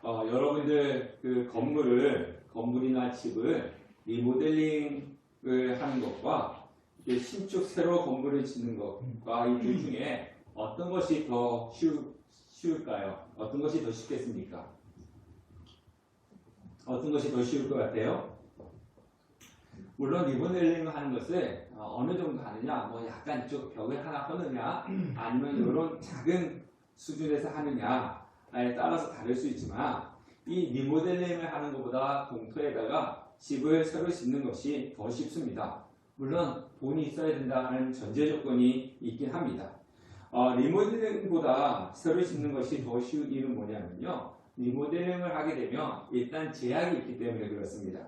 여러분들 그 건물이나 집을 리모델링을 하는 것과 신축 새로 건물을 짓는 것과 이 둘 중에 어떤 것이 더 쉬울까요? 어떤 것이 더 쉽겠습니까? 어떤 것이 더 쉬울 것 같아요? 물론 리모델링을 하는 것을 어느 정도 하느냐, 뭐 약간 이쪽 벽을 하나 허느냐, 아니면 이런 작은 수준에서 하느냐에 따라서 다를 수 있지만 이 리모델링을 하는 것보다 공터에다가 집을 새로 짓는 것이 더 쉽습니다. 물론 돈이 있어야 된다는 전제 조건이 있긴 합니다. 리모델링보다 새로 짓는 것이 더 쉬운 이유는 뭐냐면요. 리모델링을 하게 되면 일단 제약이 있기 때문에 그렇습니다.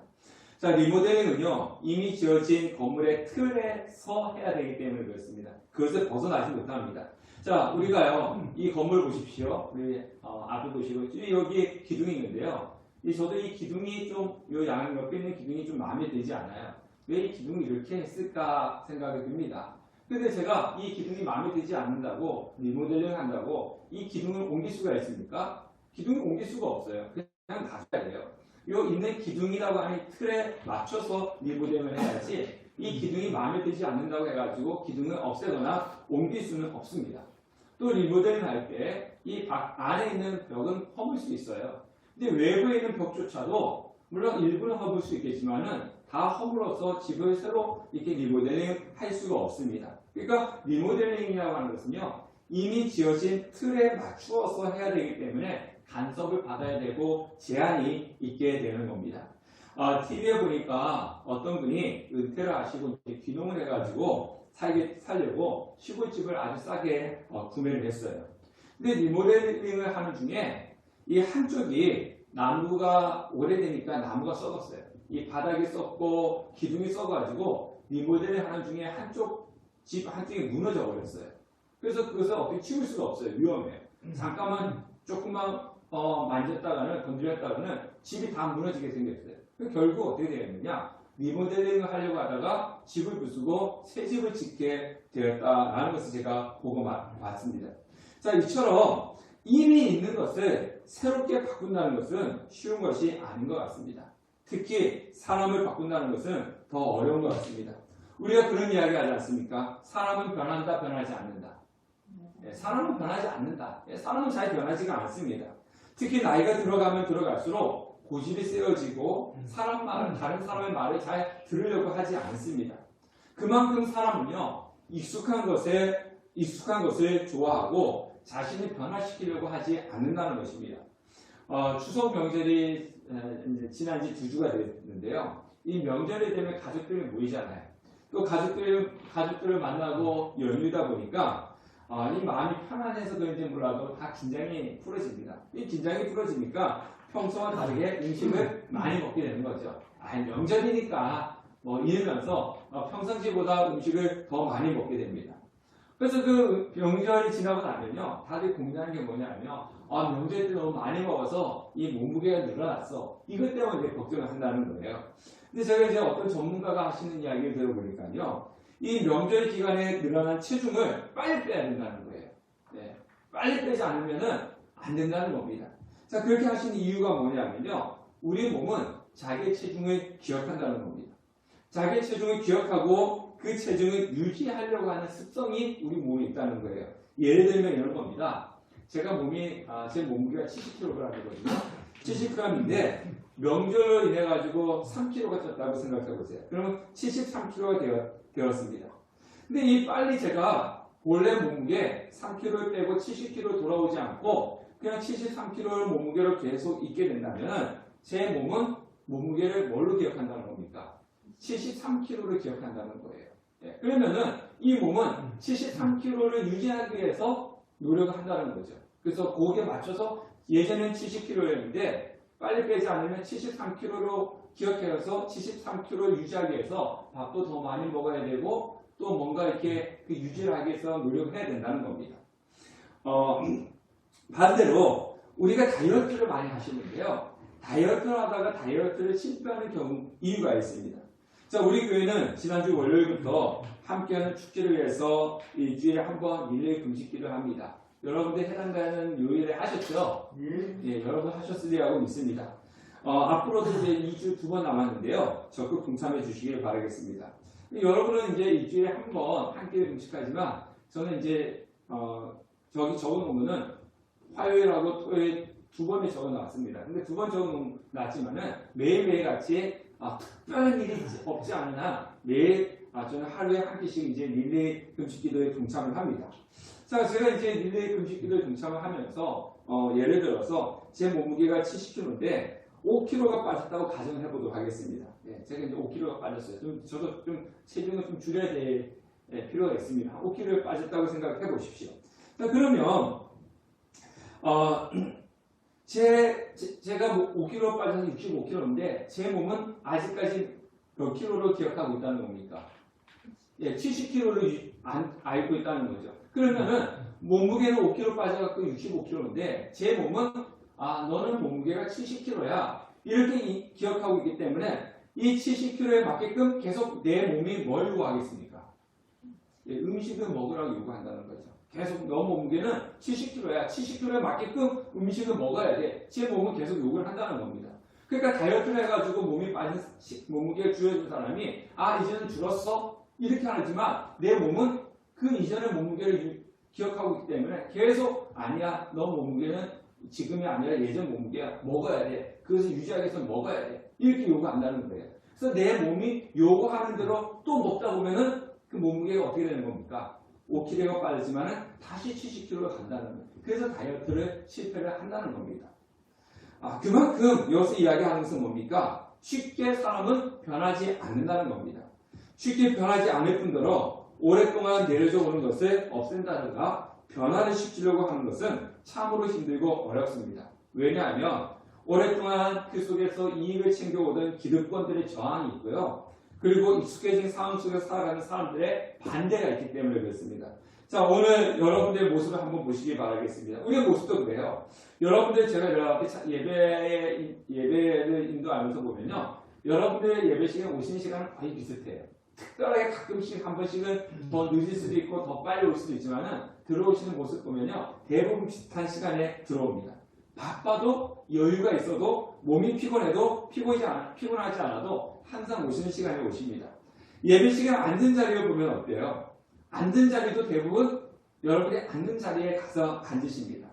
자, 리모델링은요, 이미 지어진 건물의 틀에서 해야 되기 때문에 그렇습니다. 그것을 벗어나지 못합니다. 자, 우리가요, 이 건물 보십시오. 우리 앞에 보시고, 여기 기둥이 있는데요. 저도 이 기둥이 좀, 요 옆에 있는 기둥이 좀 마음에 들지 않아요. 왜 이 기둥이 이렇게 했을까 생각이 듭니다. 근데 제가 이 기둥이 마음에 들지 않는다고, 리모델링 한다고, 이 기둥을 옮길 수가 있습니까? 기둥을 옮길 수가 없어요. 그냥 놔둬야 돼요. 요 있는 기둥이라고 하는 틀에 맞춰서 리모델링을 해야지 이 기둥이 마음에 들지 않는다고 해가지고 기둥을 없애거나 옮길 수는 없습니다. 또 리모델링 할 때 이 안에 있는 벽은 허물 수 있어요. 근데 외부에 있는 벽조차도 물론 일부는 허물 수 있겠지만은 다 허물어서 집을 새로 이렇게 리모델링 할 수가 없습니다. 그러니까 리모델링이라고 하는 것은요, 이미 지어진 틀에 맞추어서 해야 되기 때문에 간섭을 받아야 되고 제한이 있게 되는 겁니다. TV에 보니까 어떤 분이 은퇴를 하시고 귀농을 해가지고 살려고 시골집을 아주 싸게 구매를 했어요. 근데 리모델링을 하는 중에 이 한쪽이 나무가 오래되니까 나무가 썩었어요. 이 바닥이 썩고 기둥이 썩어가지고 리모델링 하는 중에 집 한쪽이 무너져 버렸어요. 그래서 그것을 어떻게 치울 수가 없어요. 위험해요. 잠깐만 조금만 만졌다가는 건드렸다가는 집이 다 무너지게 생겼어요. 결국 어떻게 되었느냐? 리모델링을 하려고 하다가 집을 부수고 새 집을 짓게 되었다라는 것을 제가 보고 봤습니다. 자, 이처럼 이미 있는 것을 새롭게 바꾼다는 것은 쉬운 것이 아닌 것 같습니다. 특히 사람을 바꾼다는 것은 더 어려운 것 같습니다. 우리가 그런 이야기 하지 않습니까? 사람은 변한다, 변하지 않는다. 사람은 변하지 않는다. 사람은 잘 변하지가 않습니다. 특히 나이가 들어가면 들어갈수록 고집이 세워지고 다른 사람의 말을 잘 들으려고 하지 않습니다. 그만큼 사람은요, 익숙한 것을 좋아하고 자신을 변화시키려고 하지 않는다는 것입니다. 추석 명절이 지난 지 2주가 됐는데요. 이 명절이 되면 가족들이 모이잖아요. 또 가족들을 만나고 연휴다 보니까 이 마음이 편안해서 그런지 몰라도 다 긴장이 풀어집니다. 이 긴장이 풀어지니까 평소와 다르게 음식을 많이 먹게 되는 거죠. 명절이니까 이러면서 평상시보다 음식을 더 많이 먹게 됩니다. 그래서 그 명절이 지나고 나면요, 다들 공유하는 게 뭐냐면 명절 때 너무 많이 먹어서 이 몸무게가 늘어났어. 이것 때문에 걱정을 한다는 거예요. 근데 제가 이제 어떤 전문가가 하시는 이야기를 들어보니까요, 이 명절 기간에 늘어난 체중을 빨리 빼야 된다는 거예요. 네, 빨리 빼지 않으면 안 된다는 겁니다. 자, 그렇게 하시는 이유가 뭐냐면요, 우리 몸은 자기의 체중을 기억한다는 겁니다. 자기의 체중을 기억하고 그 체중을 유지하려고 하는 습성이 우리 몸에 있다는 거예요. 예를 들면 이런 겁니다. 제 몸무게가 70kg이거든요. 70g인데 명절로 인해 가지고 3kg가 쪘다고 생각해 보세요. 그러면 73kg가 되었습니다. 근데 이 빨리 제가 원래 몸무게 3kg를 빼고 70kg 돌아오지 않고 그냥 73kg 몸무게로 계속 있게 된다면 제 몸은 몸무게를 뭘로 기억한다는 겁니까? 73kg를 기억한다는 거예요. 네, 그러면은 이 몸은 73kg를 유지하기 위해서 노력을 한다는 거죠. 그래서 거기에 맞춰서 예전엔 70kg였는데 빨리 빼지 않으면 73kg로 기억해서 73kg를 유지하기 위해서 밥도 더 많이 먹어야 되고 또 뭔가 이렇게 그 유지를 하기 위해서 노력을 해야 된다는 겁니다. 반대로 우리가 다이어트를 많이 하시는데요. 다이어트를 하다가 다이어트를 실패하는 이유가 있습니다. 자, 우리 교회는 지난주 월요일부터 함께하는 축제를 위해서 일주일에 한 번 릴레이 금식기를 합니다. 여러분들 해당되는 요일에 하셨죠? 예. 예, 여러분 하셨으리라고 믿습니다. 앞으로도 이제 2주 2번 남았는데요. 적극 동참해 주시길 바라겠습니다. 여러분은 이제 일주일에 한 번 한 끼를 금식하지만 저는 이제 저기 적어놓으면은 화요일하고 토요일 2번에 적어놨습니다. 근데 2번 적어놨지만은 매일매일 같이 특별한 일이 없지 않으나 매일 저는 하루에 한 끼씩 이제 릴레이 금식기도에 동참을 합니다. 자, 제가 이제 릴레이 금식기도에 동참을 하면서 예를 들어서 제 몸무게가 70kg인데 5kg가 빠졌다고 가정을 해보도록 하겠습니다. 예, 제가 이제 5kg가 빠졌어요. 저도 좀 체중을 좀 줄여야 될 필요가 있습니다. 5kg가 빠졌다고 생각해 보십시오. 자, 그러면 제가 5kg 빠져서 65kg인데 제 몸은 아직까지 몇 킬로로 기억하고 있다는 겁니까? 예, 70kg를 알고 있다는 거죠. 그러면은 몸무게는 5kg 빠져갖고 65kg인데 제 몸은 너는 몸무게가 70kg야 이렇게 기억하고 있기 때문에 이 70kg에 맞게끔 계속 내 몸이 뭘 요구하겠습니까? 예, 음식을 먹으라고 요구한다는 거죠. 계속 너 몸무게는 70kg야. 70kg에 맞게끔 음식을 먹어야 돼. 제 몸은 계속 요구를 한다는 겁니다. 그러니까 다이어트를 해가지고 몸이 빠진 몸무게가 줄여준 사람이 이제는 줄었어? 이렇게 하지만 내 몸은 그 이전의 몸무게를 기억하고 있기 때문에 계속 아니야. 너 몸무게는 지금이 아니라 예전 몸무게야. 먹어야 돼. 그것을 유지하기 위해서 먹어야 돼. 이렇게 요구한다는 거예요. 그래서 내 몸이 요구하는 대로 또 먹다 보면은 그 몸무게가 어떻게 되는 겁니까? 5kg가 빠졌지만은 다시 70kg가 간다는 거예요. 그래서 다이어트를 실패를 한다는 겁니다. 그만큼 여기서 이야기하는 것은 뭡니까? 쉽게 사람은 변하지 않는다는 겁니다. 쉽게 변하지 않을 뿐더러 오랫동안 내려져 오는 것을 없앤다든가 변화를 시키려고 하는 것은 참으로 힘들고 어렵습니다. 왜냐하면 오랫동안 그 속에서 이익을 챙겨오던 기득권들의 저항이 있고요. 그리고 익숙해진 상황 속에서 살아가는 사람들의 반대가 있기 때문에 그렇습니다. 자, 오늘 여러분들의 모습을 한번 보시기 바라겠습니다. 우리의 모습도 그래요. 여러분들 제가 여러분들 예배를 인도하면서 보면요. 여러분들의 예배 시간 오시는 시간은 거의 비슷해요. 특별하게 가끔씩 한 번씩은 더 늦을 수도 있고 더 빨리 올 수도 있지만은 들어오시는 모습 보면요. 대부분 비슷한 시간에 들어옵니다. 바빠도 여유가 있어도 몸이 피곤해도 피곤하지 않아도 항상 오시는 시간에 오십니다. 예배 시간 앉은 자리를 보면 어때요? 앉은 자리도 대부분 여러분이 앉는 자리에 가서 앉으십니다.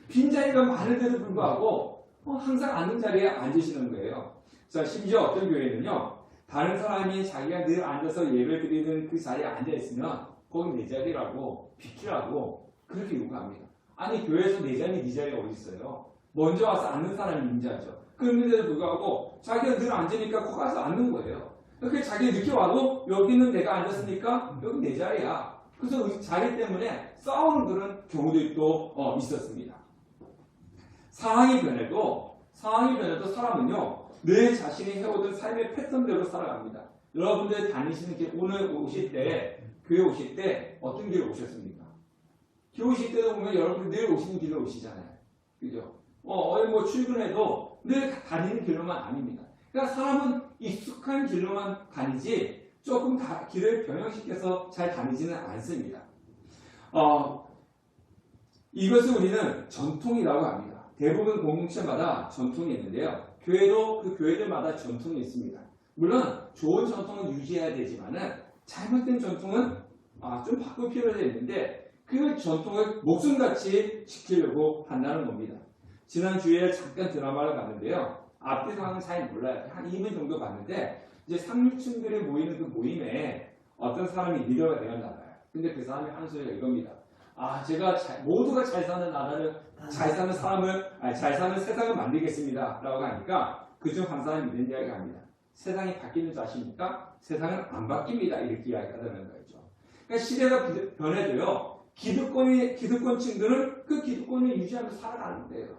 빈자리가 많은데도 불구하고 항상 앉는 자리에 앉으시는 거예요. 자, 심지어 어떤 교회는요. 다른 사람이 자기가 늘 앉아서 예배 드리는 그 자리에 앉아있으면 거기 내 자리라고 비키라고 그렇게 요구합니다. 아니 교회에서 내 자리 네 자리가 어디 있어요? 먼저 와서 앉는 사람이 임자죠. 그런데도 불구하고 자기가 늘 앉으니까 거기 가서 앉는 거예요. 그렇게 자기 늦게 와도 여기는 내가 앉았으니까 여기 내 자리야. 그래서 자리 때문에 싸우는 그런 경우도 또 있었습니다. 상황이 변해도 사람은요 늘 자신이 해오던 삶의 패턴대로 살아갑니다. 여러분들 다니시는 길 오늘 오실 때 교회 오실 때 어떤 길을 오셨습니까? 교회 오실 때도 보면 여러분들 늘 오시는 길로 오시잖아요. 그죠? 뭐 출근해도 늘 다니는 길로만 아닙니다. 그러니까 사람은 익숙한 길로만 다니지 조금 길을 변형시켜서 잘 다니지는 않습니다. 이것을 우리는 전통이라고 합니다. 대부분 공동체마다 전통이 있는데요. 교회도 그 교회들마다 전통이 있습니다. 물론 좋은 전통은 유지해야 되지만은 잘못된 전통은 좀 바꿀 필요가 있는데 그 전통을 목숨같이 지키려고 한다는 겁니다. 지난주에 잠깐 드라마를 봤는데요. 앞뒤 상황은 잘 몰라요. 한 2분 정도 봤는데 이제 상류층들이 모이는 그 모임에 어떤 사람이 리더가 되었나봐요. 근데 그 사람이 하는 소리가 이겁니다. 제가 모두가 잘 사는 나라를 잘 사는 세상을 만들겠습니다. 라고 하니까 그중 한 사람이 이런 이야기를 합니다. 세상이 바뀌는 줄 아십니까? 세상은 안 바뀝니다. 이렇게 이야기하다는 거죠. 그러니까 시대가 변해도요. 기득권층들은 그 기득권을 유지하면서 살아가는 거예요.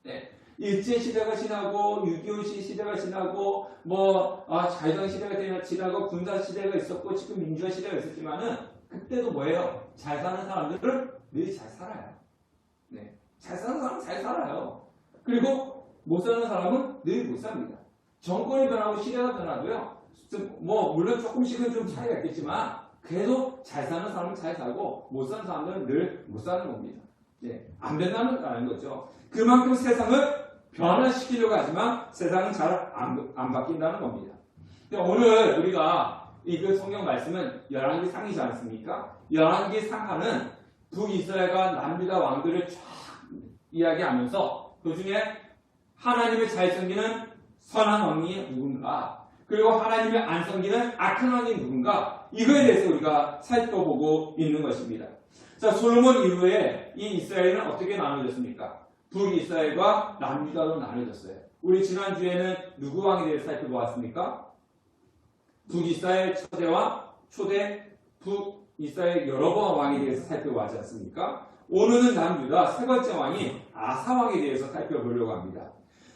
네. 일제시대가 지나고 6.25 시대가 지나고 자유당 시대가 지나고 군사시대가 있었고 지금 민주화시대가 있었지만은 그때도 뭐예요? 잘 사는 사람들은 늘 잘 살아요. 네. 잘 사는 사람은 잘 살아요. 그리고 못 사는 사람은 늘 못 삽니다. 정권이 변하고 시대가 변하고요. 물론 조금씩은 좀 차이가 있겠지만 그래도 잘 사는 사람은 잘 살고 못 사는 사람들은 늘 못 사는 겁니다. 안 된다는 거죠. 그만큼 세상을 변화시키려고 하지만 세상은 잘 안 바뀐다는 겁니다. 오늘 우리가 이 성경 말씀은 열왕기 상이지 않습니까? 열왕기 상하는 북이스라엘과 남유다 왕들을 쫙 이야기하면서 그 중에 하나님을 잘 섬기는 선한 왕이 누군가, 그리고 하나님을 안 섬기는 악한 왕이 누군가, 이거에 대해서 우리가 살펴보고 있는 것입니다. 자, 솔로몬 이후에 이 이스라엘은 어떻게 나눠졌습니까? 북이스라엘과 남유다로 나눠졌어요. 우리 지난주에는 누구 왕에 대해서 살펴보았습니까? 북이스라엘 초대왕, 초대 북이스라엘 여로보암 왕에 대해서 살펴보지 않습니까? 오늘은 남유다 세 번째 왕이 아사 왕에 대해서 살펴보려고 합니다.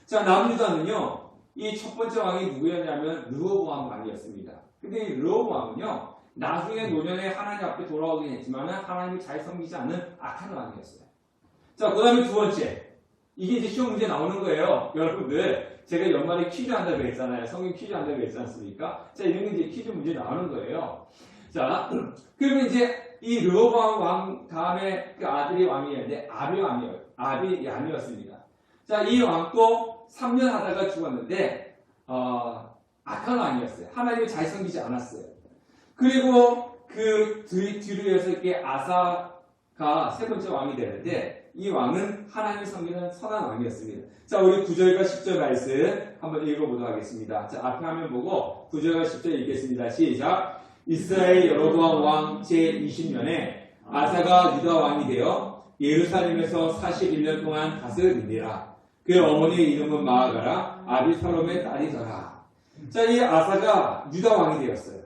자, 남유다는요, 이 첫 번째 왕이 누구였냐면 르호보암 왕이었습니다. 근데 이 르호보암은요, 나중에 노년에 하나님 앞에 돌아오긴 했지만 하나님을 잘 섬기지 않는 악한 왕이었어요. 자, 그 다음에 두 번째. 이게 이제 시험 문제 나오는 거예요. 여러분들, 제가 연말에 퀴즈 한다고 했잖아요. 성경 퀴즈 한다고 했지 않습니까? 자, 이런 게 이제 퀴즈 문제 나오는 거예요. 자, 그러면 이제 이 르호보암 왕 다음에 그 아들이 왕이었는데 아비 얌이었습니다. 자, 이 왕도 3년 하다가 죽었는데 악한 왕이었어요. 하나님을 잘 섬기지 않았어요. 그리고 그 뒤로 해서 이렇게 아사가 세 번째 왕이 되는데 이 왕은 하나님을 섬기는 선한 왕이었습니다. 자, 우리 9절과 10절 말씀 한번 읽어보도록 하겠습니다. 자, 앞에 화면 보고 9절과 10절 읽겠습니다. 시작. 이스라엘 여로보암 왕 제20년에 아사가 유다 왕이 되어 예루살렘에서 41년 동안 다스리니라. 그 어머니의 이름은 마아가라 아비살롬의 딸이더라. 자, 이 아사가 유다 왕이 되었어요.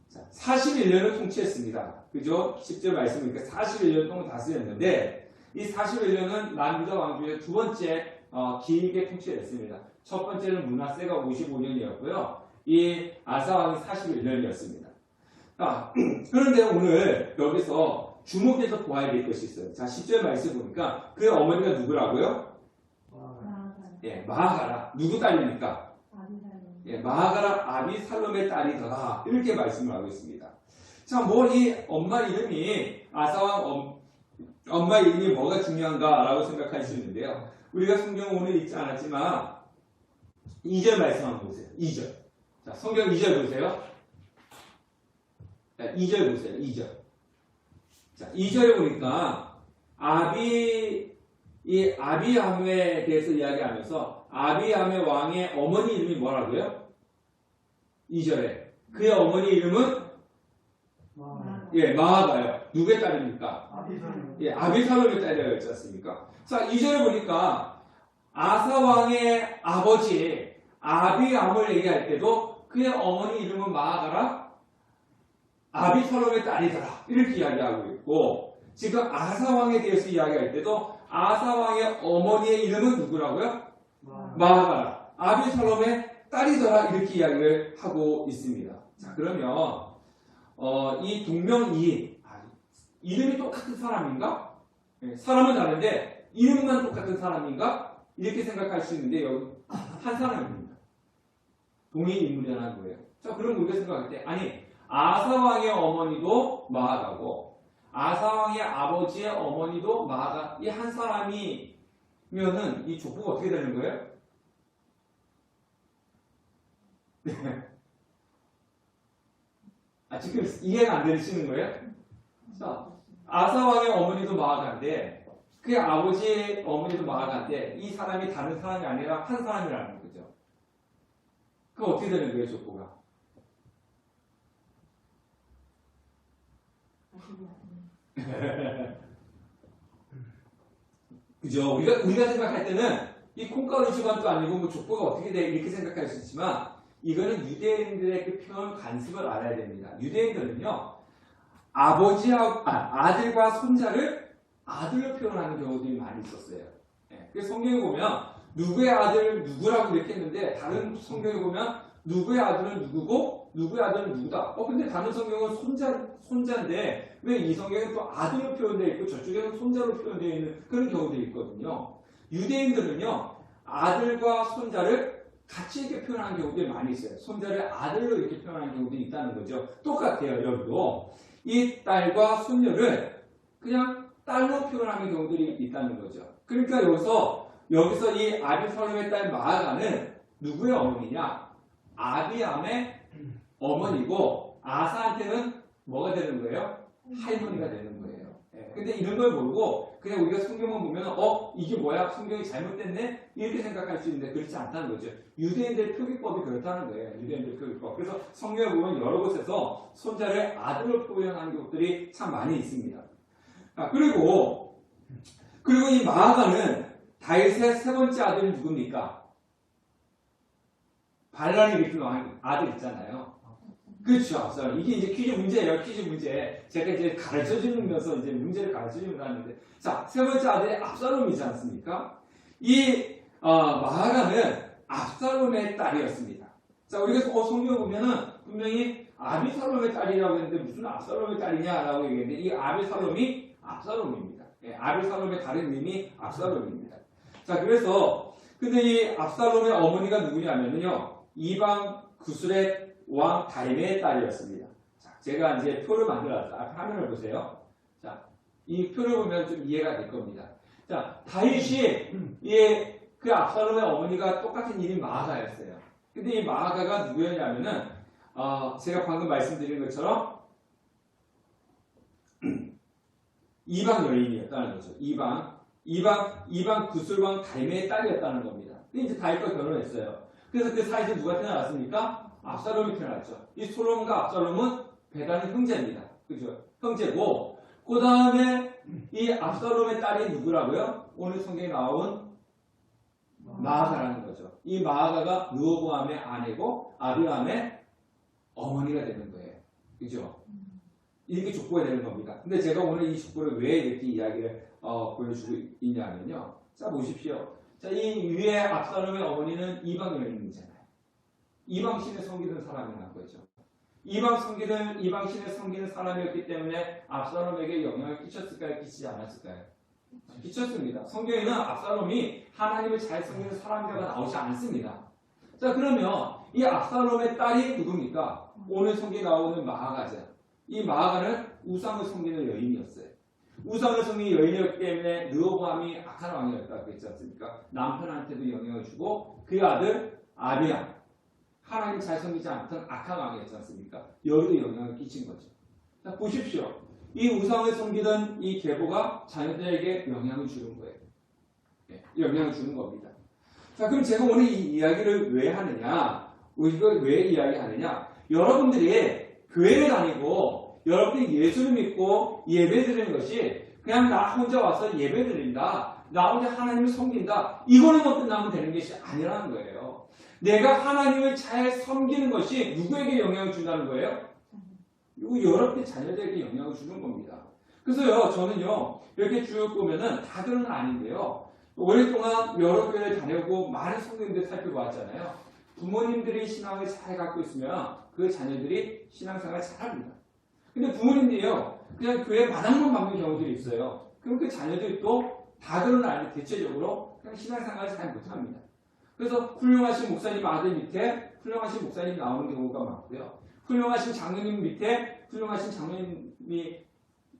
자, 41년을 통치했습니다. 그죠? 10절 말씀이니까 41년 동안 다스렸는데 이 41년은 남유다 왕 중에 두 번째 길게 통치했습니다. 첫 번째는 므낫세가 55년이었고요. 이 아사 왕이 41년이었습니다. 그런데 오늘 여기서 주목해서 보아야 될 것이 있어요. 자, 10절 말씀 보니까 그 어머니가 누구라고요? 마아가라. 누구 딸입니까? 마아가라 아비살롬의 딸이더라. 이렇게 말씀을 하고 있습니다. 자, 뭐 이 엄마 이름이 아사왕 엄마 이름이 뭐가 중요한가라고 생각할 수 있는데요. 우리가 성경 오늘 읽지 않았지만 2절 말씀 한번 보세요. 2절. 자, 성경 2절 보세요. 자, 2절 보세요. 2절. 자, 2절에 보니까 아비암에 대해서 이야기하면서 아비암의 왕의 어머니 이름이 뭐라고요? 2절에. 그의 어머니 이름은 마아가요. 누구의 딸입니까? 아비살롬의 딸이라고 했지 않습니까? 자, 2절에 보니까 아사 왕의 아버지 아비암을 얘기할 때도 그의 어머니 이름은 마아가라 아비살롬의 딸이더라. 이렇게 이야기하고 있고, 지금 아사 왕에 대해서 이야기할 때도 아사 왕의 어머니의 이름은 누구라고요? 마아가라 아비살롬의 딸이더라. 이렇게 이야기를 하고 있습니다. 자, 그러면 이 동명이인 이름이 똑같은 사람인가? 사람은 다른데 이름만 똑같은 사람인가? 이렇게 생각할 수 있는데 여기 한 사람입니다. 동일 인물이라는 거예요. 자, 그럼 우리가 생각할 때 아사 왕의 어머니도 마아가고 아사 왕의 아버지의 어머니도 마아가, 이 한 사람이면은 이 족보가 어떻게 되는 거예요? 지금 이해가 안 되시는 거예요? 자, 아사 왕의 어머니도 마아가인데 그의 아버지의 어머니도 마아가인데 이 사람이 다른 사람이 아니라 한 사람이라는 거죠. 그럼 어떻게 되는 거예요, 족보가? 그죠? 우리가 생각할 때는 이 콩가루 시간도 아니고 뭐 족보가 어떻게 돼 이렇게 생각할 수 있지만 이거는 유대인들의 그 표현 관습을 알아야 됩니다. 유대인들은요 아들과 손자를 아들로 표현하는 경우들이 많이 있었어요. 그래서 성경에 보면 누구의 아들 누구라고 이렇게 했는데 다른 성경에 보면 누구의 아들은 누구고 누구의 아들은 누구다. 근데 다른 성경은 손자인데 왜 이 성경은 또 아들로 표현되어 있고 저쪽에는 손자로 표현되어 있는 그런 경우들이 있거든요. 유대인들은요 아들과 손자를 같이 이렇게 표현하는 경우들이 많이 있어요. 손자를 아들로 이렇게 표현하는 경우들이 있다는 거죠. 똑같아요. 여기도 이 딸과 손녀를 그냥 딸로 표현하는 경우들이 있다는 거죠. 그러니까 여기서 이 아비살롬의 딸 마아가는 누구의 어머니냐? 아비암의 어머니고 아사한테는 뭐가 되는 거예요? 할머니가 되는 거예요. 근데 이런 걸 모르고 그냥 우리가 성경만 보면 이게 뭐야? 성경이 잘못됐네? 이렇게 생각할 수 있는데 그렇지 않다는 거죠. 유대인들의 표기법이 그렇다는 거예요. 유대인들의 표기법. 그래서 성경에 보면 여러 곳에서 손자를 아들로 표현하는 것들이 참 많이 있습니다. 그리고 이 마아가는 다윗의 세 번째 아들이 누굽니까? 반란을 일으키는 아들 있잖아요. 그렇죠. 압살롬. 이게 이제 퀴즈 문제예요. 퀴즈 문제. 제가 이제 가르쳐 주면서 이제 문제를 가르쳐 주면서 하는데. 자, 세 번째 아들이 압살롬이지 않습니까? 이, 마아가는 압살롬의 딸이었습니다. 자, 우리가 성경을 보면은 분명히 아비살롬의 딸이라고 했는데 무슨 압살롬의 딸이냐라고 얘기했는데 이 아비살롬이 압살롬입니다. 아비살롬의 다른 이름이 압살롬입니다. 자, 근데 이 압살롬의 어머니가 누구냐면요. 이방 구스렛 왕 다림의 딸이었습니다. 자, 제가 이제 표를 만들었다. 화면을 보세요. 자, 이 표를 보면 좀 이해가 될 겁니다. 자, 다윗이 그 압살롬의 어머니가 똑같은 이름이 마아가였어요. 근데 이 마아가가 누구였냐면은 제가 방금 말씀드린 것처럼 이방 여인이었다는 거죠. 이방 구슬왕 다림의 딸이었다는 겁니다. 근데 이제 다윗과 결혼했어요. 그래서 그 사이에 누가 태어났습니까? 압살롬이 태어났죠. 이 솔로몬과 압살롬은 배단의 형제입니다. 그죠? 형제고, 그 다음에 이 압살롬의 딸이 누구라고요? 오늘 성경에 나온 마아가라는 거죠. 이 마아가가 르호보암의 아내고 아비암의 어머니가 되는 거예요. 그죠? 이렇게 족보가 되는 겁니다. 근데 제가 오늘 이 족보를 왜 이렇게 이야기를 보여주고 있냐면요. 자, 보십시오. 자, 이 위에 압살롬의 어머니는 이방 여인이잖아요. 이방 신을 섬기는 사람이란 거죠. 이방 신을 섬기는 사람이었기 때문에 압살롬에게 영향을 끼쳤을까요? 끼치지 않았을까요? 끼쳤습니다. 성경에는 압살롬이 하나님을 잘 섬기는 사람이라고 나오지 않습니다. 자, 그러면 이 압살롬의 딸이 누굽니까? 오늘 성경에 나오는 마아가죠. 이 마아가는 우상을 섬기는 여인이었어요. 우상을 섬기는 여인이었기 때문에 르호보암이 악한 왕이었다고 했지 않습니까? 남편한테도 영향을 주고 그 아들 아비암 하나님 잘 섬기지 않던 악한 왕이었지 않습니까? 여기도 영향을 끼친 거죠. 자, 보십시오. 이 우상을 섬기던 이 계보가 자녀들에게 영향을 주는 거예요. 영향을 주는 겁니다. 자, 그럼 제가 오늘 이 이야기를 왜 하느냐? 이걸 왜 이야기하느냐? 여러분들이 교회를 다니고 여러분들이 예수를 믿고 예배 드리는 것이 그냥 나 혼자 와서 예배 드린다. 나 혼자 하나님을 섬긴다. 이거로만 끝나면 되는 것이 아니라는 거예요. 내가 하나님을 잘 섬기는 것이 누구에게 영향을 준다는 거예요? 여러분의 자녀들에게 영향을 주는 겁니다. 그래서요, 저는요, 이렇게 쭉 보면은 다들은 아닌데요. 오랫동안 여러 교회를 다녀오고 많은 성도님들 살펴보았잖아요. 부모님들이 신앙을 잘 갖고 있으면 그 자녀들이 신앙생활을 잘합니다. 근데 부모님들이요, 그냥 교회 마당만 밟는 경우들이 있어요. 그럼 그 자녀들이 또 다들은 아닌데 대체적으로 그냥 신앙생활을 잘 못합니다. 그래서 훌륭하신 목사님 아들 밑에 훌륭하신 목사님이 나오는 경우가 많고요. 훌륭하신 장로님 밑에 훌륭하신 장로님이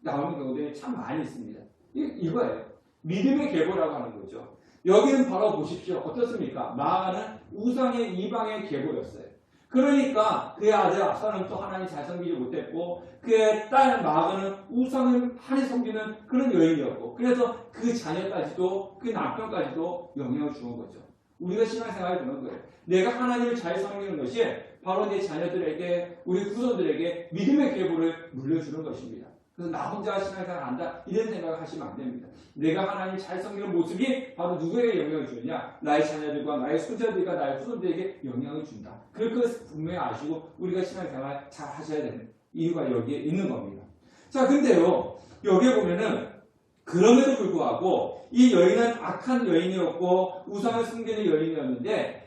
나오는 경우들이 참 많이 있습니다. 이거예요. 믿음의 계보라고 하는 거죠. 여기는 바로 보십시오. 어떻습니까? 마아가는 우상의 이방의 계보였어요. 그러니까 그의 아들 압살롬은 또 하나님 잘 섬기지 못했고 그의 딸 마아가는 우상을 많이 섬기는 그런 여인이었고 그래서 그 자녀까지도 그 남편까지도 영향을 주는 거죠. 우리가 신앙생활을 그런 거예요. 내가 하나님을 잘 섬기는 것이 바로 내 자녀들에게 우리 후손들에게 믿음의 계보를 물려주는 것입니다. 그래서 나 혼자 신앙생활을 한다 이런 생각을 하시면 안 됩니다. 내가 하나님 잘 섬기는 모습이 바로 누구에게 영향을 주느냐? 나의 자녀들과 나의 손자들과 나의 후손들에게 영향을 준다. 그럴 것을 분명히 아시고 우리가 신앙생활 잘 하셔야 되는 이유가 여기에 있는 겁니다. 자, 근데요 여기에 보면은 그럼에도 불구하고 이 여인은 악한 여인이었고 우상을 섬기는 여인이었는데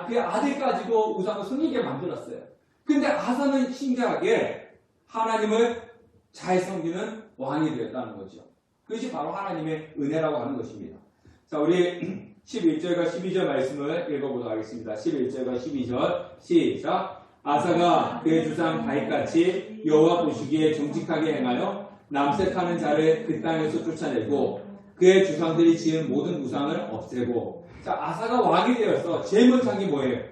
그 아들까지도 우상을 섬기게 만들었어요. 근데 아사는 신기하게 하나님을 잘 섬기는 왕이 되었다는 거죠. 그것이 바로 하나님의 은혜라고 하는 것입니다. 자, 우리 11절과 12절 말씀을 읽어보도록 하겠습니다. 11절과 12절 시작. 아사가 그의 주상 다윗같이 여호와 보시기에 정직하게 행하여 남색하는 자를 그 땅에서 쫓아내고 그의 조상들이 지은 모든 우상을 없애고. 자, 아사가 왕이 되어서 제일 먼저 한 게 뭐예요?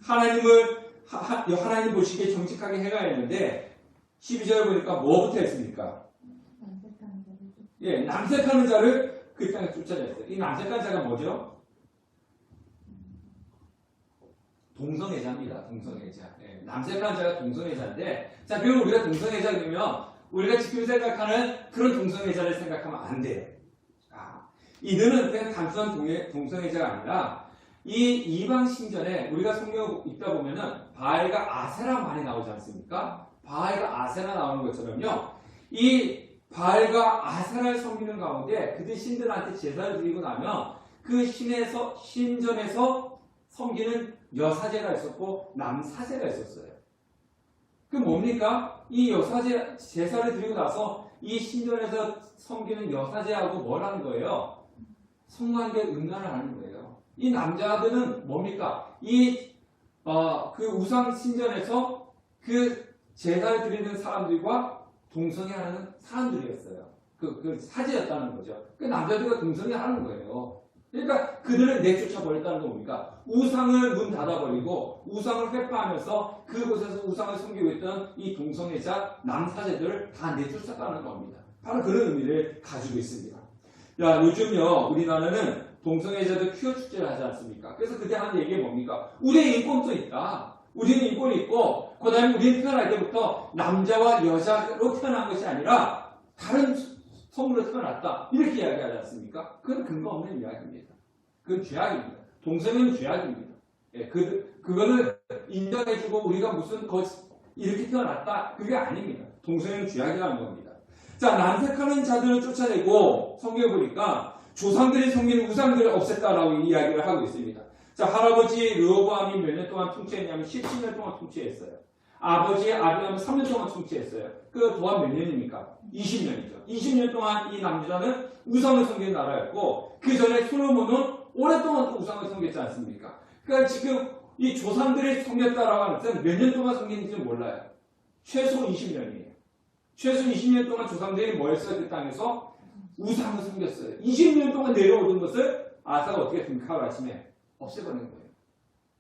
하나님 보시기에 정직하게 행하였는데 12절에 보니까 뭐부터 했습니까? 예, 남색하는 자를 그 땅에 쫓아냈어요. 이 남색하는 자가 뭐죠? 동성애자입니다. 동성애자. 예, 남색하는 자가 동성애자인데, 자, 그럼 우리가 동성애자 그러면 우리가 지금 생각하는 그런 동성애자를 생각하면 안 돼요. 이들은 그냥 단순한 동성애자가 아니라 이 이방 신전에 우리가 성경을 읽다 보면은 바알과 아세라 많이 나오지 않습니까? 바알과 아세라 나오는 것처럼요. 이 바알과 아세라를 섬기는 가운데 그들 신들한테 제사를 드리고 나면 그 신전에서 섬기는 여사제가 있었고 남사제가 있었어요. 그 뭡니까? 이 여사제 제사를 드리고 나서 이 신전에서 섬기는 여사제하고 뭘 하는 거예요? 성관계 응가를 하는 거예요. 이 남자들은 뭡니까? 그 우상 신전에서 그 제사를 드리는 사람들과 동성애하는 사람들이었어요. 그 사제였다는 거죠. 그 남자들과 동성애하는 거예요. 그러니까 그들을 내쫓아 버렸다는 건 뭡니까? 우상을 문 닫아버리고 우상을 회파하면서 그곳에서 우상을 섬기고 있던 이 동성애자 남사제들을 다 내쫓았다는 겁니다. 바로 그런 의미를 가지고 있습니다. 야, 요즘요 우리나라는 동성애자들 퀴어 축제를 하지 않습니까? 그래서 그때 하는 얘기가 뭡니까? 우리의 인권도 있다. 우리는 인권이 있고 그 다음에 우리는 태어날 때부터 남자와 여자로 태어난 것이 아니라 다른 성으로 태어났다. 이렇게 이야기하지 않습니까? 그건 근거 없는 이야기입니다. 그건 죄악입니다. 동성애는 죄악입니다. 예, 그거는 인정해주고 우리가 무슨 이렇게 태어났다. 그게 아닙니다. 동성애는 죄악이라는 겁니다. 자, 남색하는 자들을 쫓아내고 성경에 보니까 조상들이 섬기는 우상들을 없앴다라고 이야기를 하고 있습니다. 자, 할아버지 르호보암이 몇 년 동안 통치했냐면 17년 동안 통치했어요. 아버지 아비암은 3년 동안 통치했어요. 그 동안 몇 년입니까? 20년이죠. 20년 동안 이 남자는 우상을 섬기는 나라였고 그 전에 솔로몬은 오랫동안 또 우상을 섬겼지 않습니까? 그러니까 지금 이 조상들이 섬겼다라고 하는 것은 몇 년 동안 섬겼는지 몰라요. 최소 20년이에요. 최소 20년 동안 조상들이 뭐 했어요? 그 땅에서 우상을 섬겼어요. 20년 동안 내려오던 것을 아사가 어떻게 했습니까? 하루 아침에 없애버리는 거예요.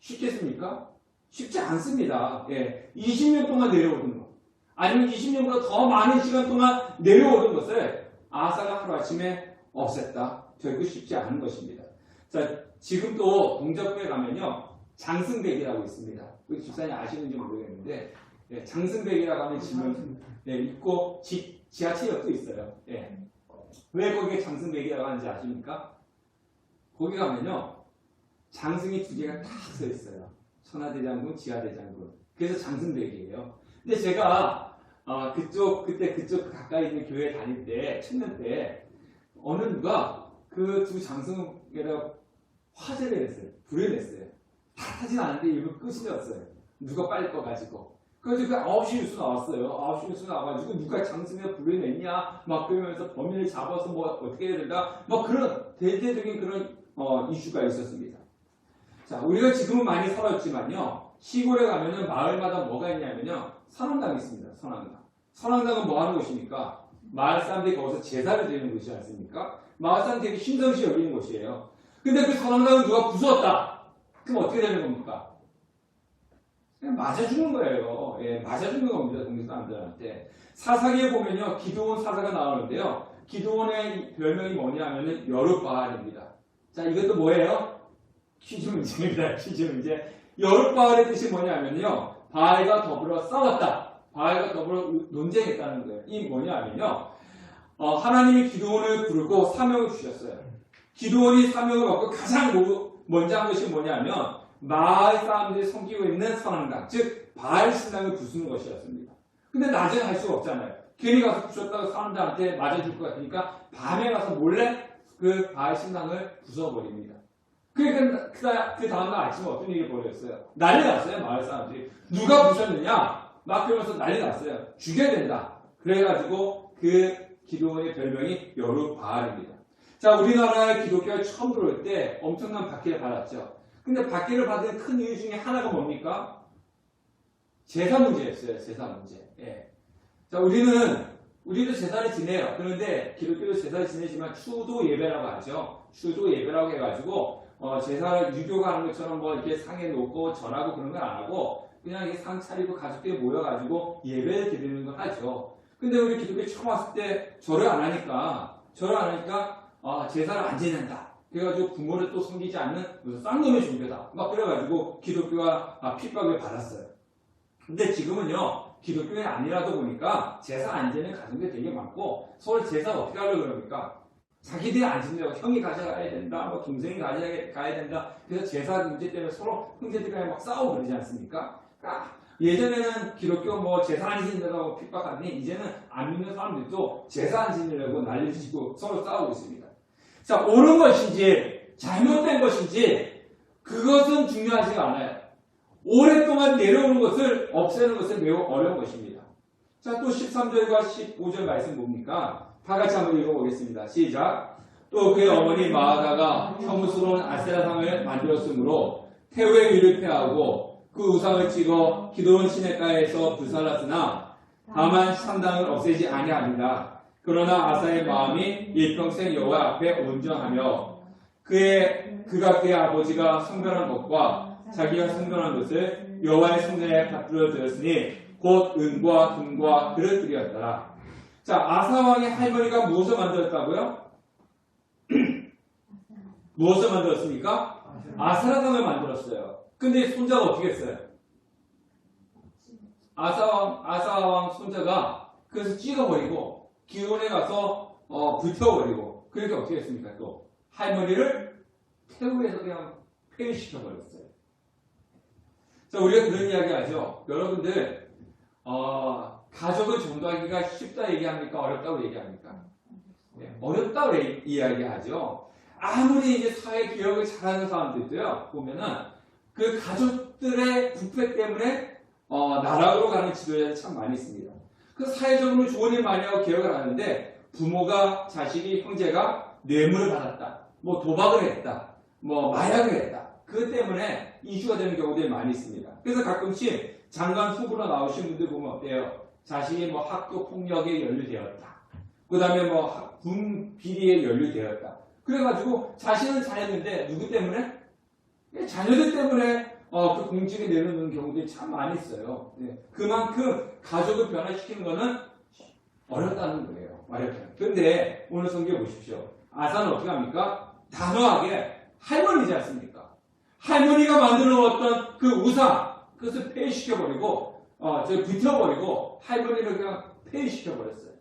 쉽겠습니까? 쉽지 않습니다. 예. 20년 동안 내려오던 것. 아니면 20년보다 더 많은 시간 동안 내려오던 것을 아사가 하루 아침에 없앴다. 결국 쉽지 않은 것입니다. 자, 지금 또 동작구에 가면요. 장승백이라고 있습니다. 우리 집사님 아시는지 모르겠는데, 예, 장승백이라고 하는 집은 있고, 지하철역도 있어요. 예. 왜 거기에 장승백이라고 하는지 아십니까? 거기 가면요. 장승이 두 개가 딱 서 있어요. 천하대장군, 지하대장군. 그래서 장승백이에요. 근데 제가 그때 그쪽 가까이 있는 교회 다닐 때, 청년 때 어느 누가 그 두 장승에다가 화재를 냈어요. 불을 냈어요. 다 타진 않은데 이거 끝이 났어요. 누가 빨리 꺼가지고. 그래서 그 9시 뉴스 나왔어요. 9시 뉴스 나와가지고 누가 장승에 불을 냈냐 막 그러면서 범인을 잡아서 뭐 어떻게 해야 된다 막 그런 대대적인 그런 이슈가 있었습니다. 자, 우리가 지금은 많이 살았지만요. 시골에 가면은 마을마다 뭐가 있냐면요. 선왕당이 있습니다. 선왕당. 선왕당은 뭐 하는 곳입니까? 마을 사람들이 거기서 제사를 드리는 곳이지 않습니까? 마을 사람들이 되게 신성시 여기는 곳이에요. 근데 그 선왕당은 누가 부수었다. 그럼 어떻게 되는 겁니까? 그냥 맞아 죽는 거예요. 예, 맞아 죽는 겁니다. 동네 사람들한테. 사사기에 보면요. 기드온 사사가 나오는데요. 기드온의 별명이 뭐냐 하면은 여룻바알입니다. 자, 이것도 뭐예요? 퀴즈 문제입니다. 퀴즈 문제. 여룻바알의 뜻이 뭐냐면요. 바알과 더불어 싸웠다. 바알과 더불어 논쟁했다는 거예요. 이 뭐냐면요. 하나님이 기드온을 부르고 사명을 주셨어요. 기드온이 사명을 받고 가장 먼저 한 것이 뭐냐면 마을 사람들이 섬기고 있는 선왕당, 즉 바알 신당을 부수는 것이었습니다. 근데 낮에는 할 수가 없잖아요. 괜히 가서 부셨다가 사람들한테 맞아줄 것 같으니까 밤에 가서 몰래 그 바알 신당을 부숴버립니다. 그러니까 그 다음날 아침에 어떤 일이 벌어졌어요? 난리 났어요. 마을 사람들이. 누가 부셨느냐? 막 그러면서 난리 났어요. 죽여야 된다. 그래가지고 그 기드온의 별명이 여룻바알입니다. 자, 우리나라에 기독교가 처음 들어올 때 엄청난 박해를 받았죠. 근데 박해를 받은 큰 이유 중에 하나가 뭡니까? 제사 문제였어요. 제사 문제. 예. 자, 우리는 우리도 제사를 지내요. 그런데 기독교도 제사를 지내지만 추도 예배라고 하죠. 추도 예배라고 해가지고 제사를 유교가 하는 것처럼 뭐 이렇게 상에 놓고 전하고 그런 건 안 하고 그냥 상 차리고 가족들이 모여가지고 예배를 드리는 걸 하죠. 근데 우리 기독교 처음 왔을 때 절을 안 하니까 제사를 안 지낸다. 그래가지고 부모를 또 섬기지 않는 무슨 쌍놈의 종교다. 막 그래가지고 기독교가 핍박을 받았어요. 근데 지금은요, 기독교에 아니라도 보니까 제사 안 지내는 가정들이 되게 많고 서로 제사 어떻게 하려고 그럽니까? 자기들이 안 지내고 형이 가져가야 된다, 뭐 동생이 가져가야 된다. 그래서 제사 문제 때문에 서로 형제들이 막 싸우고 그러지 않습니까? 그러니까 예전에는 기독교 뭐 제사 안 지낸다고 핍박하더니 이제는 안 믿는 사람들도 제사 안 지내려고 난리를 치고 서로 싸우고 있습니다. 자, 옳은 것인지 잘못된 것인지 그것은 중요하지가 않아요. 오랫동안 내려오는 것을 없애는 것은 매우 어려운 것입니다. 자, 또 13절과 15절 말씀 뭡니까? 다 같이 한번 읽어보겠습니다. 시작. 또 그의 어머니 마아다가 혐오스러운 아세라상을 만들었으므로 태우의 위를 패하고 그 우상을 찍어 기도원 시내가에서 불살랐으나 다만 산당을 없애지 아니하니라. 그러나 아사의 마음이 일평생 여호와 앞에 온전하며 그가 그의 아버지가 성별한 것과 자기가 성별한 것을 여호와의 성전에 받들어 드렸으니 곧 은과 금과 그릇들이었더라. 자, 아사왕의 할머니가 무엇을 만들었다고요? 무엇을 만들었습니까? 아세라상을 만들었어요. 근데 손자가 어떻게 했어요? 아사왕 손자가 그래서 찍어버리고 기온에 가서 불태워버리고 그렇게 어떻게 했습니까? 또 할머니를 태우에서 그냥 폐위시켜버렸어요. 자, 우리가 그런 이야기 하죠. 여러분들 가족을 전도하기가 쉽다 얘기합니까? 어렵다고 얘기합니까? 네, 어렵다고 이야기하죠. 아무리 이제 사회 개혁을 잘하는 사람들도요, 보면은 그 가족들의 부패 때문에 나락으로 가는 지도자들이 참 많이 있습니다. 그 사회적으로 좋은 일 많이 하고 개혁을 하는데 부모가 자식이 형제가 뇌물을 받았다, 뭐 도박을 했다, 뭐 마약을 했다. 그 때문에 이슈가 되는 경우들이 많이 있습니다. 그래서 가끔씩 장관 후보로 나오신 분들 보면 어때요? 자식이 뭐 학교 폭력에 연루되었다. 그 다음에 뭐 군 비리에 연루되었다. 그래가지고 자신은 잘했는데 누구 때문에? 자녀들 때문에 그 공직에 내려놓는 경우들이 참 많이 있어요. 네. 그만큼 가족을 변화시키는 거는 어렵다는 거예요. 말하자면. 그런데 오늘 성경 보십시오. 아사는 어떻게 합니까? 단호하게 할머니지 않습니까? 할머니가 만들어 놓았던 그 우상, 그것을 폐위시켜버리고, 불태워버리고, 할머니를 그냥 폐위시켜버렸어요.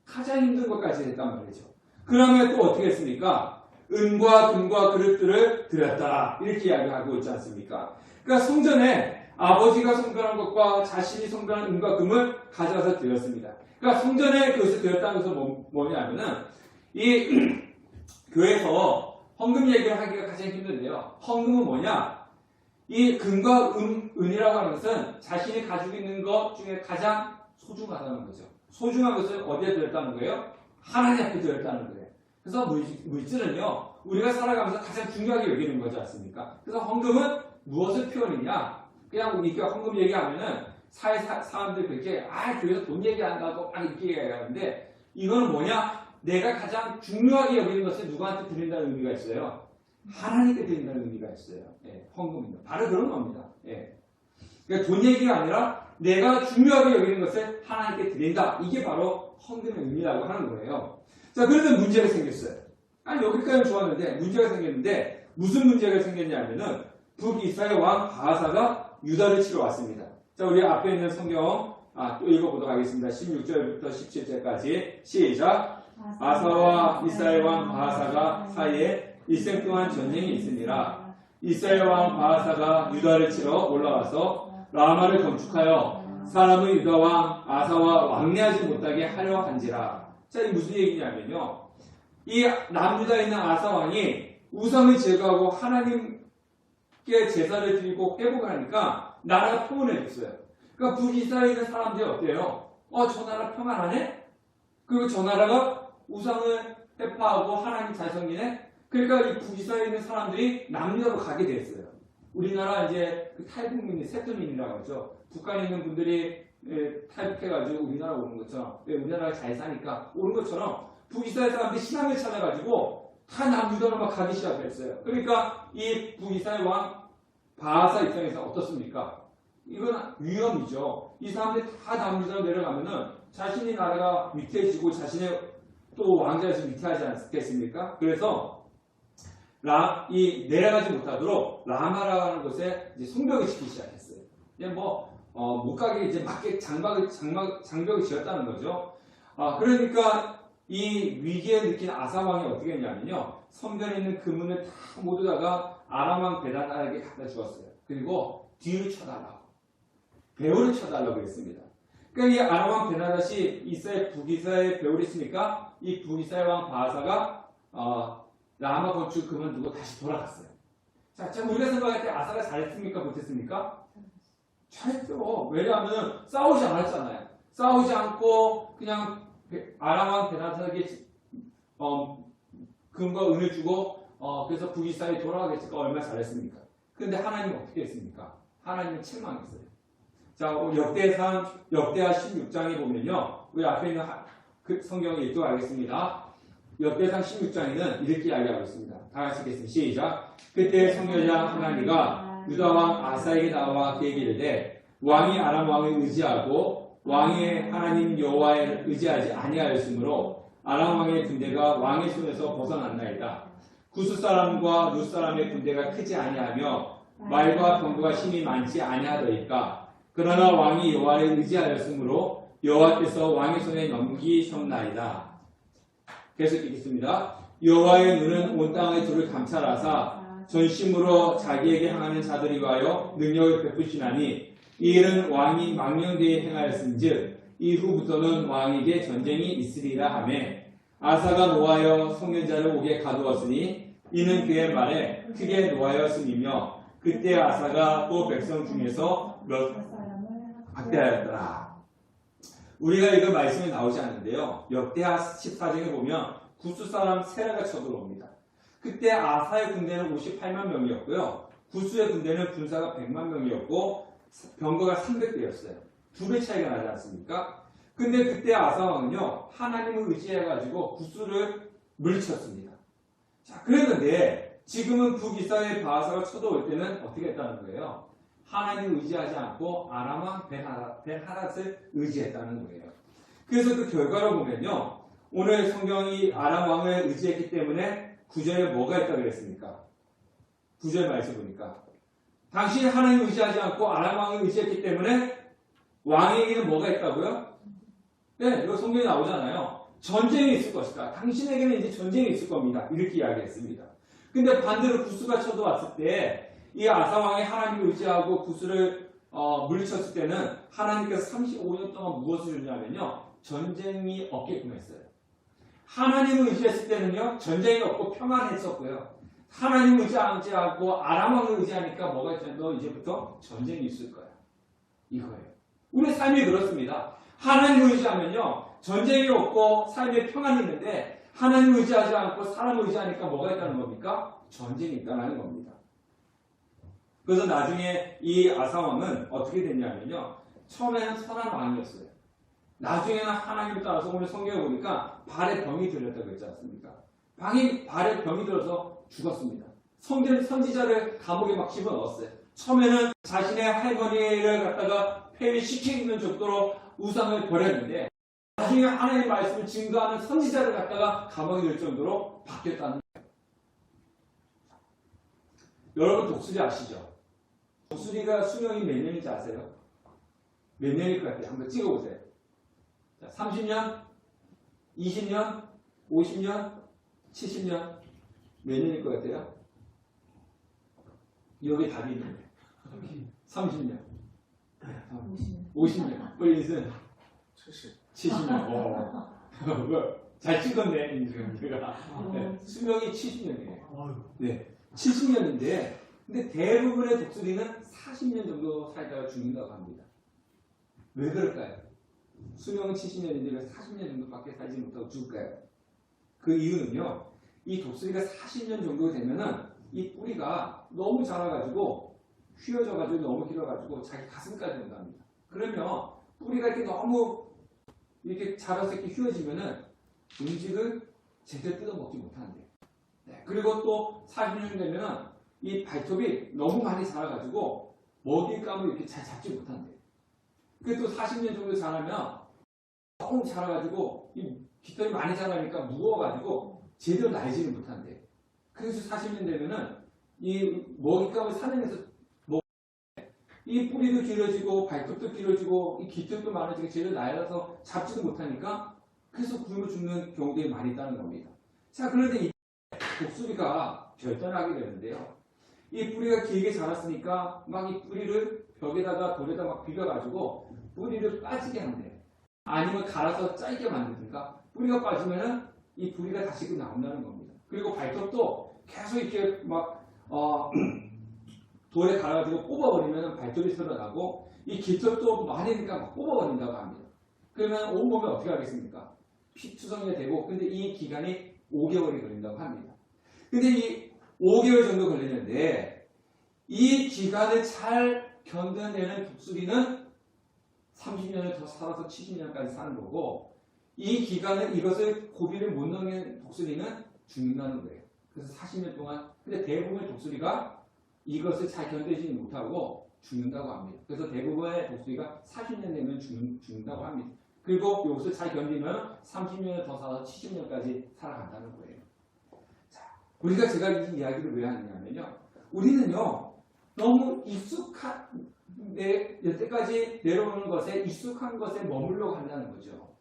가장 힘든 것까지 했단 말이죠. 그 다음에 또 어떻게 했습니까? 은과 금과 그릇들을 드렸다. 이렇게 이야기하고 있지 않습니까? 그러니까 성전에 아버지가 성별한 것과 자신이 성별한 은과 금을 가져가서 드렸습니다. 그러니까 성전에 그것을 드렸다는 것은 뭐냐면은, 이 교회에서 헌금 얘기를 하기가 가장 힘든데요. 헌금은 뭐냐? 이 금과 은이라고 하는 것은 자신이 가지고 있는 것 중에 가장 소중하다는 거죠. 소중한 것을 어디에 드렸다는 거예요? 하나님 앞에 드렸다는 거예요. 그래서 물질은요, 우리가 살아가면서 가장 중요하게 여기는 거지 않습니까? 그래서 헌금은 무엇을 표현이냐? 그냥 이렇게 헌금 얘기하면은 사람들이 그렇게, 교회에서 돈 얘기한다고 막 이렇게 얘기하는데, 이거는 뭐냐? 내가 가장 중요하게 여기는 것을 누구한테 드린다는 의미가 있어요. 하나님께 드린다는 의미가 있어요. 예, 헌금은요. 바로 그런 겁니다. 예. 그러니까 돈 얘기가 아니라 내가 중요하게 여기는 것을 하나님께 드린다. 이게 바로 헌금의 의미라고 하는 거예요. 자, 그런데 문제가 생겼어요. 여기까지는 좋았는데 문제가 생겼는데 무슨 문제가 생겼냐면은 북이스라엘 왕 바하사가 유다를 치러 왔습니다. 자, 우리 앞에 있는 성경 또 읽어보도록 하겠습니다. 16절부터 17절까지 시작. 아사와 이스라엘 왕 바하사가 사이에 일생 동안 전쟁이 있으니라. 이스라엘 왕 바하사가 유다를 치러 올라와서 라마를 건축하여 사람의 유다 왕 아사와 왕래하지 못하게 하려 한지라. 자, 이게 무슨 얘기냐면요, 이 남유다에 있는 아사 왕이 우상을 제거하고 하나님께 제사를 드리고 회복을 하니까 나라가 평온해졌어요. 그러니까 북이스라엘에 있는 사람들이 어때요? 저 나라 평안하네? 그리고 저 나라가 우상을 회파하고 하나님 잘 섬기네? 그러니까 이 북이스라엘에 있는 사람들이 남유다로 가게 됐어요. 우리나라 이제 그 탈북민이 세트민이라고 하죠. 북한에 있는 분들이 탈북해가지고 우리나라 오는 것처럼, 우리나라가 잘 사니까 오는 것처럼 북이스라엘 사람들이 신앙을 찾아가지고 다 남유다로 막 가기 시작했어요. 그러니까 이 북이스라엘 왕 바하사 입장에서 어떻습니까? 이건 위험이죠. 이 사람들이 다 남유다로 내려가면은 자신의 나라가 위태해지고 자신의 또 왕자에서 위태하지 않겠습니까? 그래서 내려가지 못하도록 라마라는 곳에 이제 성벽을 짓기 시작했어요. 이제 못 가게 이제 막게 장벽을 지었다는 거죠. 그러니까 이 위기에 느낀 아사 왕이 어떻게 했냐면요. 성전에 있는 금문을 다 모두 다가 아람 왕 베닷에게 갖다 주었어요. 그리고 뒤를 쳐달라고. 배후를 쳐달라고 했습니다. 그러니까 이 아람 왕 베닷이 이스라엘 북이스라엘 배후를 했으니까 이 북이스라엘 왕 바하사가 라마 건축 그만두고 다시 돌아갔어요. 자, 우리가 생각할 때 아사가 잘했습니까? 못했습니까? 잘했죠. 왜냐하면 싸우지 않았잖아요. 싸우지 않고 그냥 아람 왕 베닷에게 금과 은을 주고 그래서 북이스라엘이 돌아가겠으니까 얼마나 잘했습니까? 그런데 하나님은 어떻게 했습니까? 하나님은 책망했어요. 자, 역대하 16장에 보면요. 우리 앞에 있는 그 성경을 읽도록하겠습니다. 역대상 16장에는 이렇게 이야기하고 있습니다. 다 같이 읽겠습니다. 시작. 그때 선교자 하나니가 유다 왕 아사에게 나와 그에게 이르되 왕이 아람 왕을 의지하고 왕의 하나님 여호와에 의지하지 아니하였으므로 아람 왕의 군대가 왕의 손에서 벗어났나이다. 구스 사람과 룻 사람의 군대가 크지 아니하며 말과 병거가 힘이 많지 아니하더이까. 그러나 왕이 여호와에 의지하였으므로 여호와께서 왕의 손에 넘기셨나이다. 계속 읽겠습니다. 여호와의 눈은 온 땅의 둘을 감찰하사 전심으로 자기에게 향하는 자들이 위하여 능력을 베푸시나니 이 일은 왕이 망령되이 행하였은즉 이후부터는 왕에게 전쟁이 있으리라 하매 아사가 노하여 송년자를 옥에 가두었으니 이는 그의 말에 크게 노하였음이며 그때 아사가 또 백성 중에서 몇 학대하였더라. 우리가 이거 말씀이 나오지 않는데요. 역대하 14장에 보면 구스 사람 세라가 쳐들어옵니다. 그때 아사의 군대는 58만 명이었고요. 구스의 군대는 군사가 100만 명이었고 병거가 300대였어요. 2배 차이가 나지 않습니까? 근데 그때 아사 왕은요. 하나님을 의지해가지고 구스를 물리쳤습니다. 자, 그랬는데 지금은 북이스라엘 바하사가 쳐들어올 때는 어떻게 했다는 거예요? 하나님을 의지하지 않고 아람 왕 벤하닷을 의지했다는 거예요. 그래서 그 결과로 보면요. 오늘 성경이 아람 왕을 의지했기 때문에 9절에 뭐가 있다고 그랬습니까? 9절 말씀 보니까 당신이 하나님을 의지하지 않고 아람 왕을 의지했기 때문에 왕에게는 뭐가 있다고요? 네, 이거 성경에 나오잖아요. 전쟁이 있을 것이다. 당신에게는 이제 전쟁이 있을 겁니다. 이렇게 이야기했습니다. 근데 반대로 구스가 쳐들어왔을 때 이 아사왕이 하나님을 의지하고 구스를 물리쳤을 때는 하나님께서 35년 동안 무엇을 주냐면요. 전쟁이 없게끔 했어요. 하나님을 의지했을 때는요. 전쟁이 없고 평안했었고요. 하나님을 의지하지 않고 아람왕을 의지하니까 뭐가 있잖아요. 너 이제부터 전쟁이 있을 거야. 이거예요. 우리 삶이 그렇습니다. 하나님을 의지하면요. 전쟁이 없고 삶에 평안이 있는데 하나님을 의지하지 않고 사람을 의지하니까 뭐가 있다는 겁니까? 전쟁이 있다는 겁니다. 그래서 나중에 이 아사왕은 어떻게 됐냐면요. 처음에는 선한 왕이었어요. 나중에는 하나님을 따라서 오늘 성경에 보니까 발에 병이 들렸다고 했지 않습니까? 발에 병이 들어서 죽었습니다. 선지자를 감옥에 막 집어넣었어요. 처음에는 자신의 할머니를 갖다가 폐위시키는 정도로 우상을 버렸는데 나중에 하나님의 말씀을 증거하는 선지자를 갖다가 감옥에 넣을 정도로 바뀌었다는 거예요. 여러분 독수리 아시죠? 독수리가 수명이 몇 년인지 아세요? 몇 년일 것 같아요? 한번 찍어보세요. 자, 30년? 20년? 50년? 70년? 몇 년일 것 같아요? 여기 답이 있는데 30년 50년 우리 인생 70년 잘 찍었네 인생가 수명이 70년이에요. 네, 70년인데 근데 대부분의 독수리는 40년 정도 살다가 죽는다고 합니다. 왜 그럴까요? 수명은 70년인데 왜 40년 정도밖에 살지 못하고 죽을까요? 그 이유는요. 이 독수리가 40년 정도 되면은 이 뿌리가 너무 자라가지고 휘어져가지고 너무 길어가지고 자기 가슴까지 온답니다. 그러면 뿌리가 이렇게 너무 이렇게 자라서 이렇게 휘어지면은 음식을 제대로 뜯어 먹지 못하는데. 네. 그리고 또 40년 되면은 이 발톱이 너무 많이 자라가지고 먹잇감을 이렇게 잘 잡지 못한대. 그게 또 40년 정도 자라면 너무 자라가지고 이 깃털이 많이 자라니까 무거워가지고 제대로 날지를 못한대. 그래서 40년 되면은 이 먹잇감을 사냥해서 이 뿌리도 길어지고 발톱도 길어지고 이 깃털도 많아지고 제대로 날아서 잡지도 못하니까 그래서 굶어 죽는 경우들이 많이 있다는 겁니다. 자, 그런데 이 독수리가 결단하게 되는데요. 이 뿌리가 길게 자랐으니까 막 이 뿌리를 벽에다가 돌에다 막 비벼가지고 뿌리를 빠지게 한대요. 아니면 갈아서 짧게 만드니까 뿌리가 빠지면은 이 뿌리가 다시 나온다는 겁니다. 그리고 발톱도 계속 이렇게 막 돌에 갈아가지고 뽑아버리면 발톱이 살아나고 이 깃털도 많으니까 막 뽑아버린다고 합니다. 그러면 온몸에 어떻게 하겠습니까? 피투성이가 되고 근데 이 기간이 5개월이 걸린다고 합니다. 근데 이 5개월 정도 걸리는데 이 기간을 잘 견뎌내는 독수리는 30년을 더 살아서 70년까지 사는 거고 이 기간을 이것을 고비를 못 넘는 독수리는 죽는다는 거예요. 그래서 40년 동안 근데 대부분의 독수리가 이것을 잘 견디지 못하고 죽는다고 합니다. 그래서 대부분의 독수리가 40년 되면 죽는다고 합니다. 그리고 이것을 잘 견디면 30년을 더 살아서 70년까지 살아간다는 거예요. 자, 우리가 제가 이 이야기를 왜 하느냐면요. 우리는요, 너무 익숙한, 여태까지 내려오는 것에 익숙한 것에 머물러 간다는 거죠.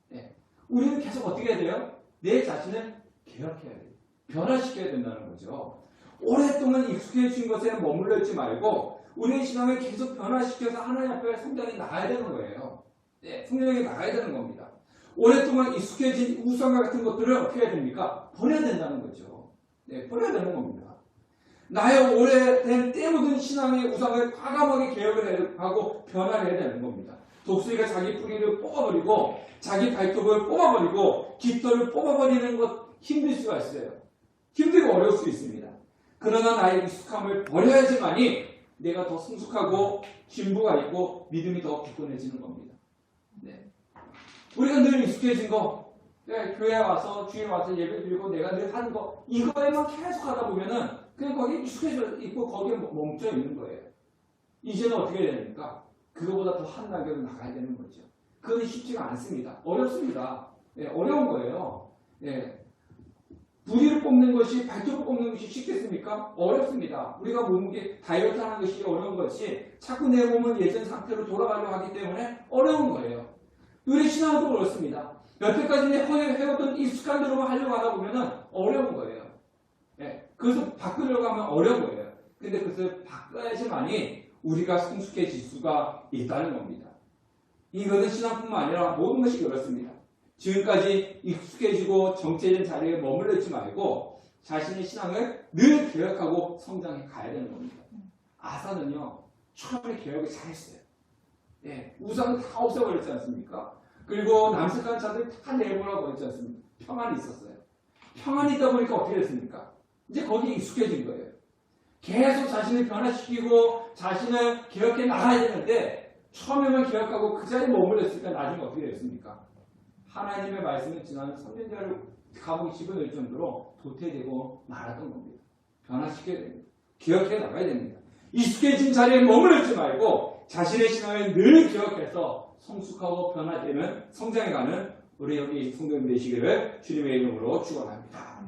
네. 우리는 계속 어떻게 해야 돼요? 내 자신을 개혁해야 돼요. 변화시켜야 된다는 거죠. 오랫동안 익숙해진 것에 머물러 있지 말고 우리의 신앙을 계속 변화시켜서 하나님 앞에 성장해 나가야 되는 거예요. 네, 성장해 나가야 되는 겁니다. 오랫동안 익숙해진 우상과 같은 것들을 어떻게 해야 됩니까? 버려야 된다는 거죠. 네, 버려야 되는 겁니다. 나의 오래된 때 묻은 신앙의 우상을 과감하게 개혁을 하고 변화를 해야 되는 겁니다. 독수리가 자기 뿌리를 뽑아버리고 자기 발톱을 뽑아버리고 깃털을 뽑아버리는 것 힘들 수가 있어요. 힘들고 어려울 수 있습니다. 그러나 나의 익숙함을 버려야지만이 내가 더 성숙하고 진보가 있고 믿음이 더 굳건해지는 겁니다. 네. 우리가 늘 익숙해진 거, 교회에 와서 주일에 와서 예배 드리고 내가 늘 하는 거 이거에만 계속 하다 보면은 그냥 거기 익숙해져 있고 거기에 멈춰 있는 거예요. 이제는 어떻게 해야 됩니까? 그거보다 더 한 단계로 나가야 되는 거죠. 그건 쉽지가 않습니다. 어렵습니다. 네, 어려운 거예요. 네. 부리를 뽑는 것이 발톱을 뽑는 것이 쉽겠습니까? 어렵습니다. 우리가 몸무게 다이어트 하는 것이 어려운 것이 자꾸 내 몸은 예전 상태로 돌아가려고 하기 때문에 어려운 거예요. 우리 신앙도 그렇습니다. 여태까지 해왔던 익숙한 대로만 하려고 하다 보면은 어려운 거예요. 네. 그것을 바꾸려고 하면 어려운 거예요. 근데 그것을 바꿔야지만이 우리가 성숙해질 수가 있다는 겁니다. 이것은 신앙뿐만 아니라 모든 것이 그렇습니다. 지금까지 익숙해지고 정체된 자리에 머물러 있지 말고 자신의 신앙을 늘 개혁하고 성장해 가야 되는 겁니다. 아사는요, 처음에 개혁을 잘했어요. 예, 우상은 다 없애버렸지 않습니까? 그리고 남색한 자들 다 내보라고 했지 않습니까? 평안이 있었어요. 평안이 있다 보니까 어떻게 됐습니까? 이제 거기에 익숙해진 거예요. 계속 자신을 변화시키고 자신을 개혁해 나가야 되는데 처음에만 개혁하고 그 자리에 머물렀으니까 나중에 어떻게 됐습니까? 하나님의 말씀을 지난 3년째로 감옥에 집어넣을 정도로 도태되고 말았던 겁니다. 변화시켜야 됩니다. 기억해 나가야 됩니다. 익숙해진 자리에 머물지 말고 자신의 신앙을 늘 기억해서 성숙하고 변화되는 성장해가는 우리 여기 성도님 되시기를 주님의 이름으로 축원합니다.